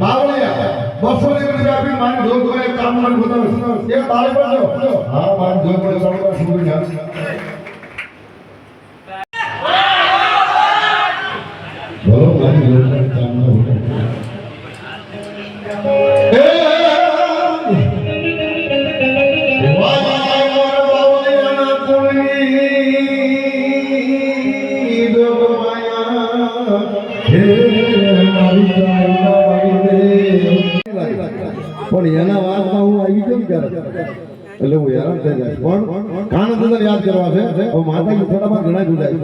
બાવળિયા 200 રૂપિયા આપી મારી જોગમાં એક કામ મને બતાવો એ બાળ પડજો હા મારી જોગમાં સળવા સુગી જાય બોલો મારી જોગમાં કામ ન હોય પણ એના વાતમાં હું આવી ગયો ને ત્યારે એટલે હું હેરાન થઈ જાય પણ કાન અંદર યાદ કરવા છે હવે માતાજી થોડામાં ઘણા ગુજાય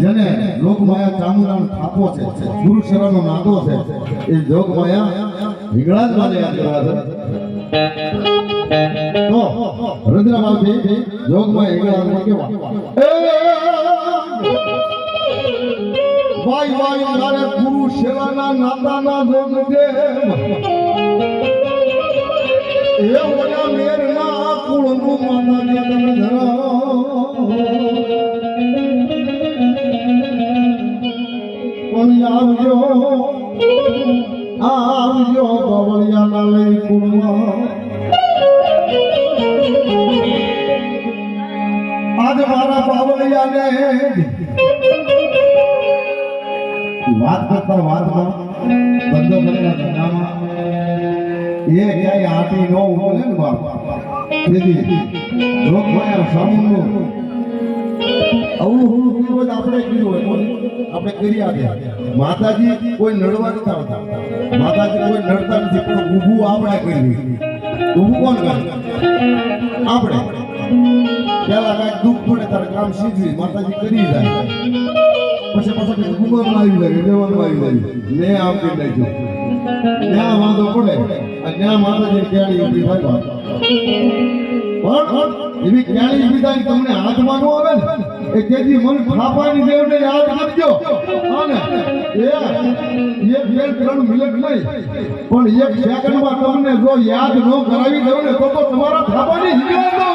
જેને લોકમાયા ચામુંડાનો થાપો છે ગુરુ શરણનો નાતો છે એ જોગમાયા હિંગળાજ માને યાદ કરવા છે તો રુદ્રમાથી જોગમાયા હિંગળાજમાં કેવા વાય વાય મારે ગુરુ શરણના નાતાના જોગ દે એ ઓલા મેરના કુળનું માતાને તમે ધરો આવજો બાવળિયાના લઈ કુળમાં આજ મારા બાવળિયાને વાત કરતા વાતમાં ધંધો કરેલા ધંધામાં એ ક્યાંય આટી ન ઉમલે ને બાપ તેથી લોકમાયા સામુનું અવળું રોજ આપણે કર્યું હોય આપણે કરી આપ્યા માતાજી કોઈ નડવા નથી આવતા માતાજી કોઈ નડતા નથી પણ ઊભું આપણે કર્યું ઊભું કોણ કરે આપણે પેલા કાંઈક દુઃખ પડે તારે કામ શીખવી માતાજી કરી જાય પછી પાછા ગુમાન આવી જાય લેવાનું આવી જાય ને આપી નાખ્યું ત્યાં વાંધો પડે અને ત્યાં માતાજી કેળી ઉભી થાય પણ એવી કેળી ઉભી થાય તમને હાથમાં ન આવે ને એ તેથી મન થાપાની દેવને યાદ કરજો અને એક બે 3 મિનિટ નહીં પણ એક સેકન્ડમાં તમને જો યાદ ન કરાવી દઉં ને તો તમારા થાપાની હિંગળાજ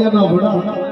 કાળિયાના વડા